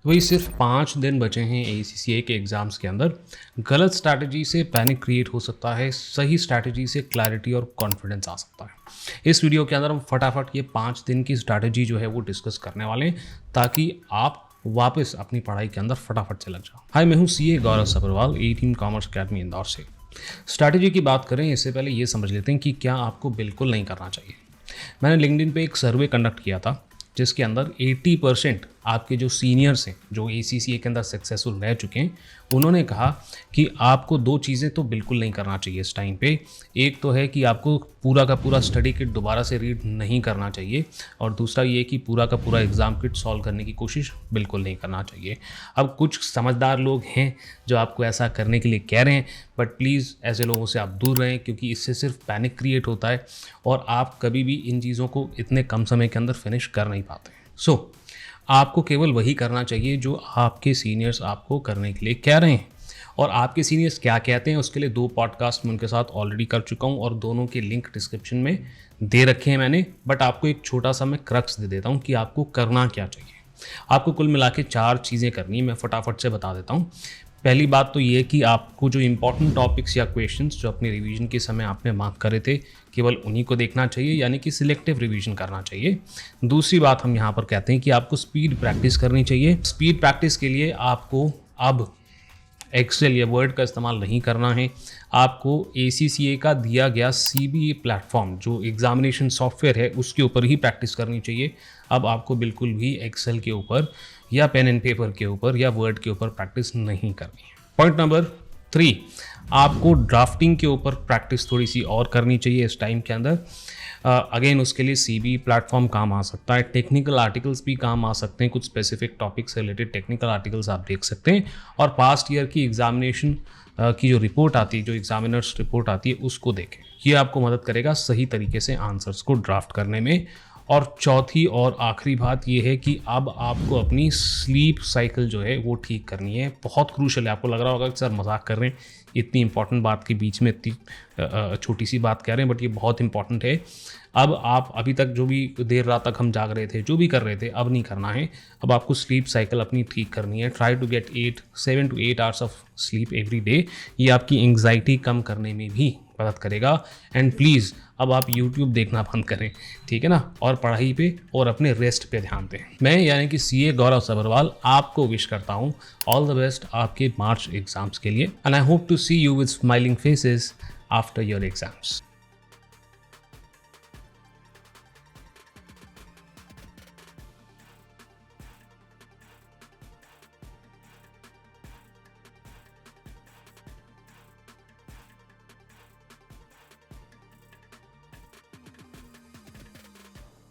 वही सिर्फ 5 दिन बचे हैं ACCA के एग्ज़ाम्स के अंदर। गलत स्ट्रैटेजी से पैनिक क्रिएट हो सकता है, सही स्ट्रैटेजी से क्लैरिटी और कॉन्फिडेंस आ सकता है। इस वीडियो के अंदर हम फटाफट ये 5 दिन की स्ट्रैटेजी जो है वो डिस्कस करने वाले हैं ताकि आप वापस अपनी पढ़ाई के अंदर फटाफट से लग जाओ। हाय, मैं हूँ CA Gaurav Sabharwal, A-Team commerce academy Indore से। स्ट्रैटेजी की बात करें इससे पहले ये समझ लेते हैं कि क्या आपको बिल्कुल नहीं करना चाहिए। मैंने लिंक्डइन पे एक सर्वे कंडक्ट किया था जिसके अंदर 80% आपके जो सीनियर्स हैं जो ACCA के अंदर सक्सेसफुल रह चुके हैं, उन्होंने कहा कि आपको 2 चीज़ें तो बिल्कुल नहीं करना चाहिए इस टाइम पे। एक तो है कि आपको पूरा का पूरा स्टडी किट दोबारा से रीड नहीं करना चाहिए और दूसरा ये कि पूरा का पूरा एग्ज़ाम किट सॉल्व करने की कोशिश बिल्कुल नहीं करना चाहिए। अब कुछ समझदार लोग हैं जो आपको ऐसा करने के लिए कह रहे हैं, बट प्लीज़ ऐसे लोगों से आप दूर रहें क्योंकि इससे सिर्फ पैनिक क्रिएट होता है और आप कभी भी इन चीज़ों को इतने कम समय के अंदर फिनिश कर नहीं पाते। सो आपको केवल वही करना चाहिए जो आपके सीनियर्स आपको करने के लिए कह रहे हैं। और आपके सीनियर्स क्या कहते हैं उसके लिए 2 पॉडकास्ट मैं उनके साथ ऑलरेडी कर चुका हूं और दोनों के लिंक डिस्क्रिप्शन में दे रखे हैं मैंने। बट आपको एक छोटा सा मैं क्रक्स दे देता हूं कि आपको करना क्या चाहिए। आपको कुल मिला के 4 चीज़ें करनी है, मैं फटाफट से बता देता हूँ। पहली बात तो ये कि आपको जो इंपॉर्टेंट टॉपिक्स या क्वेश्चंस जो अपने रिवीजन के समय आपने मार्क करे थे, केवल उन्हीं को देखना चाहिए, यानी कि सिलेक्टिव रिवीजन करना चाहिए। दूसरी बात हम यहाँ पर कहते हैं कि आपको स्पीड प्रैक्टिस करनी चाहिए। स्पीड प्रैक्टिस के लिए आपको अब एक्सेल या वर्ड का इस्तेमाल नहीं करना है। आपको ACCA का दिया गया CBA प्लेटफॉर्म जो एग्जामिनेशन सॉफ्टवेयर है उसके ऊपर ही प्रैक्टिस करनी चाहिए। अब आपको बिल्कुल भी एक्सेल के ऊपर या पेन एंड पेपर के ऊपर या वर्ड के ऊपर प्रैक्टिस नहीं करनी है। पॉइंट नंबर 3, आपको ड्राफ्टिंग के ऊपर प्रैक्टिस थोड़ी सी और करनी चाहिए इस टाइम के अंदर। अगेन उसके लिए CBE प्लेटफॉर्म काम आ सकता है, टेक्निकल आर्टिकल्स भी काम आ सकते हैं, कुछ स्पेसिफिक टॉपिक से रिलेटेड टेक्निकल आर्टिकल्स आप देख सकते हैं और पास्ट ईयर की एग्जामिनेशन की जो रिपोर्ट आती है, जो एग्जामिनर्स रिपोर्ट आती है, उसको देखें। ये आपको मदद करेगा सही तरीके से आंसर्स को ड्राफ्ट करने में। और चौथी और आखिरी बात ये है कि अब आपको अपनी स्लीप साइकिल जो है वो ठीक करनी है। बहुत क्रूशल है। आपको लग रहा होगा कि सर मजाक कर रहे हैं, इतनी इंपॉर्टेंट बात के बीच में इतनी छोटी सी बात कह रहे हैं, बट ये बहुत इंपॉर्टेंट है। अब आप अभी तक जो भी देर रात तक हम जाग रहे थे, जो भी कर रहे थे, अब नहीं करना है। अब आपको स्लीप साइकिल अपनी ठीक करनी है। Try to get 7 to 8 hours of sleep every day. ये आपकी एंग्जाइटी कम करने में भी मदद करेगा। एंड प्लीज़ अब आप YouTube देखना बंद करें, ठीक है ना, और पढ़ाई पे और अपने रेस्ट पे ध्यान दें। मैं यानी कि CA गौरव सब्रवाल आपको विश करता हूँ ऑल द बेस्ट आपके मार्च एग्जाम्स के लिए। And I hope to see you with smiling faces after your exams.